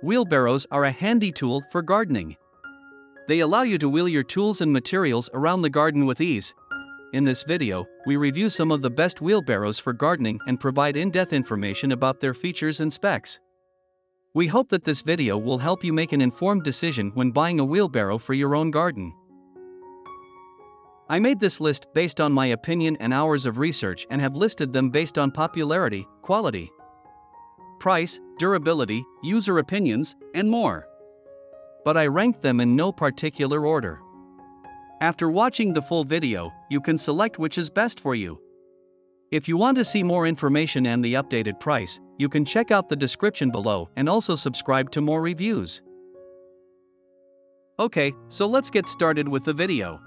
Wheelbarrows are a handy tool for gardening. They allow you to wheel your tools and materials around the garden with ease. In this video, we review some of the best wheelbarrows for gardening and provide in-depth information about their features and specs. We hope that this video will help you make an informed decision when buying a wheelbarrow for your own garden. I made this list based on my opinion and hours of research and have listed them based on popularity, quality, price, durability, user opinions, and more. But I ranked them in no particular order. After watching the full video, you can select which is best for you. If you want to see more information and the updated price, you can check out the description below and also subscribe to more reviews. Okay, so let's get started with the video.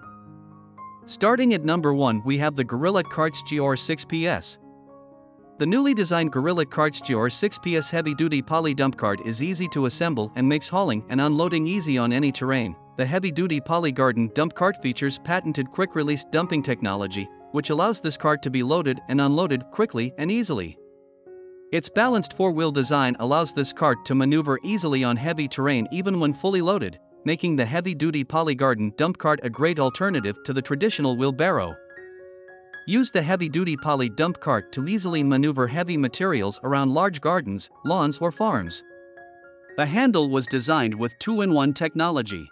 Starting at number 1, we have the Gorilla Carts GR6PS. The newly designed Gorilla Carts GR6PS heavy-duty poly dump cart is easy to assemble and makes hauling and unloading easy on any terrain. The heavy-duty poly garden dump cart features patented quick-release dumping technology, which allows this cart to be loaded and unloaded quickly and easily. Its balanced four-wheel design allows this cart to maneuver easily on heavy terrain even when fully loaded, making the heavy-duty poly garden dump cart a great alternative to the traditional wheelbarrow. Use the heavy-duty poly dump cart to easily maneuver heavy materials around large gardens, lawns or farms. The handle was designed with 2-in-1 technology.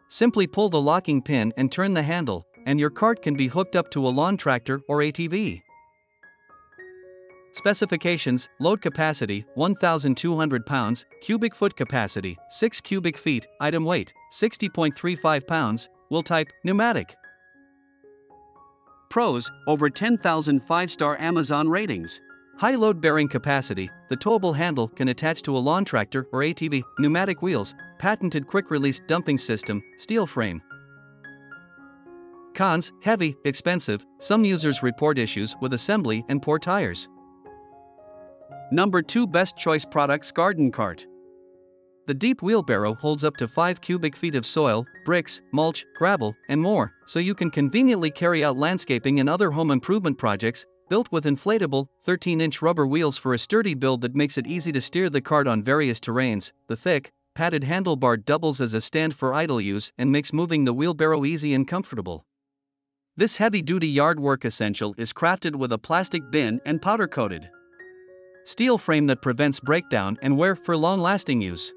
Simply pull the locking pin and turn the handle, and your cart can be hooked up to a lawn tractor or ATV. Specifications: load capacity 1,200 pounds, cubic foot capacity 6 cubic feet, item weight 60.35 pounds, wheel type pneumatic. Pros: over 10,000 5-star Amazon ratings. High load bearing capacity, the towable handle can attach to a lawn tractor or ATV, pneumatic wheels, patented quick release dumping system, steel frame. Cons: heavy, expensive, some users report issues with assembly and poor tires. Number 2, best choice products garden cart. The deep wheelbarrow holds up to 5 cubic feet of soil, bricks, mulch, gravel, and more, so you can conveniently carry out landscaping and other home improvement projects. Built with inflatable, 13-inch rubber wheels for a sturdy build that makes it easy to steer the cart on various terrains. The thick, padded handlebar doubles as a stand for idle use and makes moving the wheelbarrow easy and comfortable. This heavy-duty yard work essential is crafted with a plastic bin and powder-coated steel frame that prevents breakdown and wear for long-lasting use.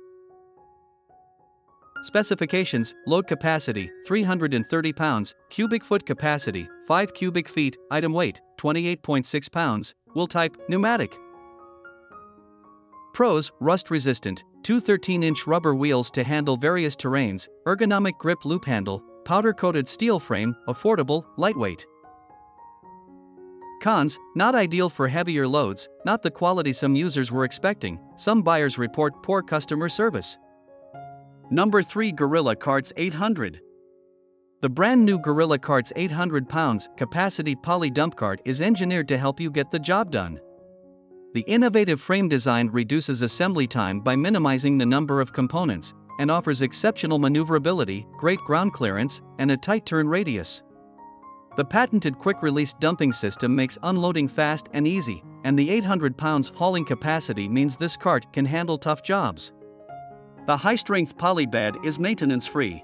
Specifications: load capacity 330 pounds, cubic foot capacity 5 cubic feet, item weight 28.6 pounds, wheel type pneumatic. Pros: rust resistant, 2 13-inch rubber wheels to handle various terrains, ergonomic grip loop handle, powder coated steel frame, affordable, lightweight. Cons: not ideal for heavier loads, not the quality some users were expecting. Some buyers report poor customer service. Number 3, Gorilla Carts 800. The brand new Gorilla Carts 800 pounds capacity poly dump cart is engineered to help you get the job done. The innovative frame design reduces assembly time by minimizing the number of components, and offers exceptional maneuverability, great ground clearance, and a tight turn radius. The patented quick-release dumping system makes unloading fast and easy, and the 800 pounds hauling capacity means this cart can handle tough jobs. The high-strength poly bed is maintenance-free,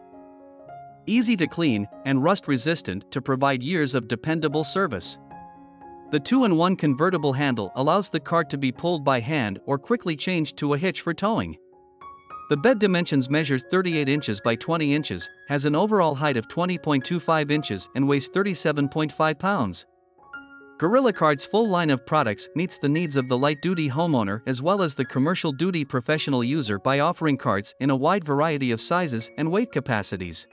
easy to clean, and rust-resistant to provide years of dependable service. The 2-in-1 convertible handle allows the cart to be pulled by hand or quickly changed to a hitch for towing. The bed dimensions measure 38 inches by 20 inches, has an overall height of 20.25 inches and weighs 37.5 pounds. Gorilla Cart's full line of products meets the needs of the light-duty homeowner as well as the commercial-duty professional user by offering carts in a wide variety of sizes and weight capacities.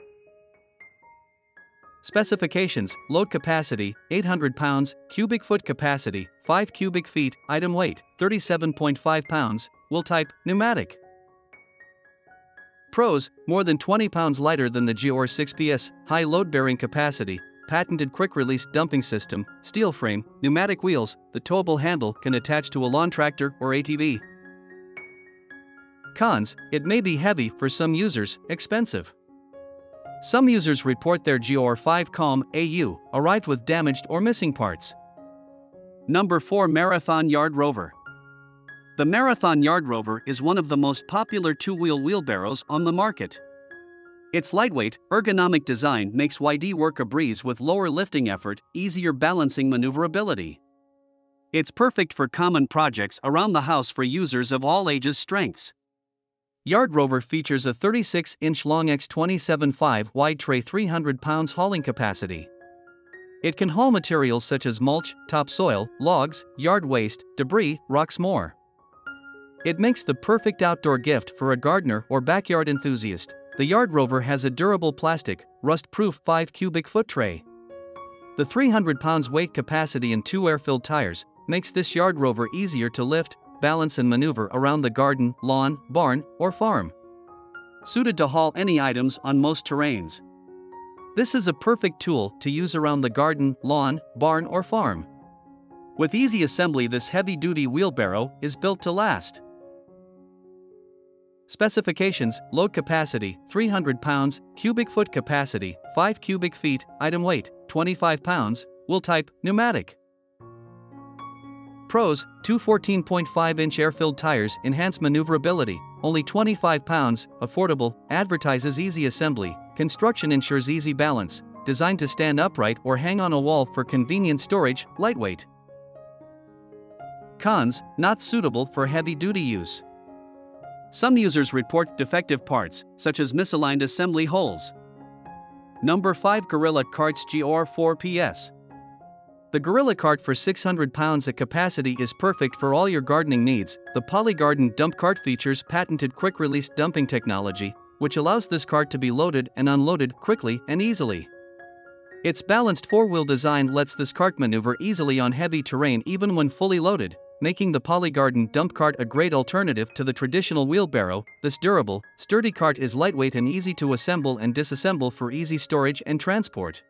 Specifications: load capacity 800 pounds, cubic foot capacity 5 cubic feet, item weight 37.5 pounds, wheel type pneumatic. Pros: more than 20 pounds lighter than the GR6PS, high load bearing capacity, patented quick release dumping system, steel frame, pneumatic wheels, the towable handle can attach to a lawn tractor or ATV. Cons: it may be heavy for some users, expensive. Some users report their GR5 COM AU arrived with damaged or missing parts. Number 4, Marathon Yard Rover. The Marathon Yard Rover is one of the most popular two-wheel wheelbarrows on the market. Its lightweight, ergonomic design makes YD work a breeze with lower lifting effort, easier balancing maneuverability. It's perfect for common projects around the house for users of all ages strengths. Yard Rover features a 36-inch long x 27.5 wide tray 300 pounds hauling capacity. It can haul materials such as mulch, topsoil, logs, yard waste, debris, rocks more. It makes the perfect outdoor gift for a gardener or backyard enthusiast. The Yard Rover has a durable plastic, rust-proof 5 cubic foot tray. The 300 pounds weight capacity and 2 air-filled tires makes this Yard Rover easier to lift, balance and maneuver around the garden, lawn, barn, or farm. Suited to haul any items on most terrains. This is a perfect tool to use around the garden, lawn, barn or farm. With easy assembly, this heavy-duty wheelbarrow is built to last. Specifications: load capacity 300 pounds, cubic foot capacity 5 cubic feet, item weight 25 pounds, wheel type pneumatic. Pros: 2 14.5-inch air-filled tires enhance maneuverability, only 25 pounds, affordable, advertises easy assembly, construction ensures easy balance, designed to stand upright or hang on a wall for convenient storage, lightweight. Cons: not suitable for heavy-duty use. Some users report defective parts, such as misaligned assembly holes. Number 5 Gorilla Carts GR4 PS. The Gorilla Cart for 600 pounds of capacity is perfect for all your gardening needs. The Polygarden Dump Cart features patented quick-release dumping technology, which allows this cart to be loaded and unloaded quickly and easily. Its balanced four-wheel design lets this cart maneuver easily on heavy terrain even when fully loaded, making the Polygarden Dump Cart a great alternative to the traditional wheelbarrow. This durable, sturdy cart is lightweight and easy to assemble and disassemble for easy storage and transport.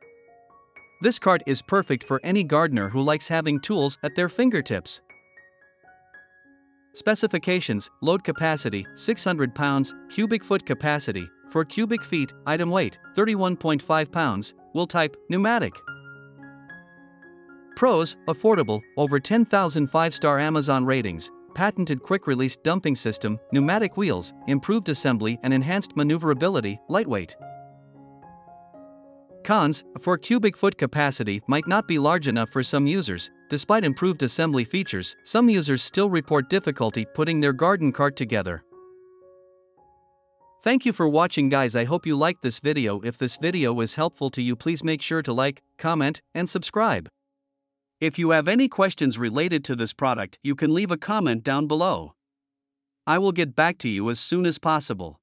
This cart is perfect for any gardener who likes having tools at their fingertips. Specifications: load capacity 600 pounds, cubic foot capacity 4 cubic feet, item weight 31.5 pounds, wheel type pneumatic. Pros: affordable, over 10,000 5-star Amazon ratings, patented quick-release dumping system, pneumatic wheels, improved assembly and enhanced maneuverability, lightweight. Cons: 4 cubic foot capacity might not be large enough for some users. Despite improved assembly features, some users still report difficulty putting their garden cart together. Thank you for watching, guys. I hope you liked this video. If this video was helpful to you, please make sure to like, comment, and subscribe. If you have any questions related to this product, you can leave a comment down below. I will get back to you as soon as possible.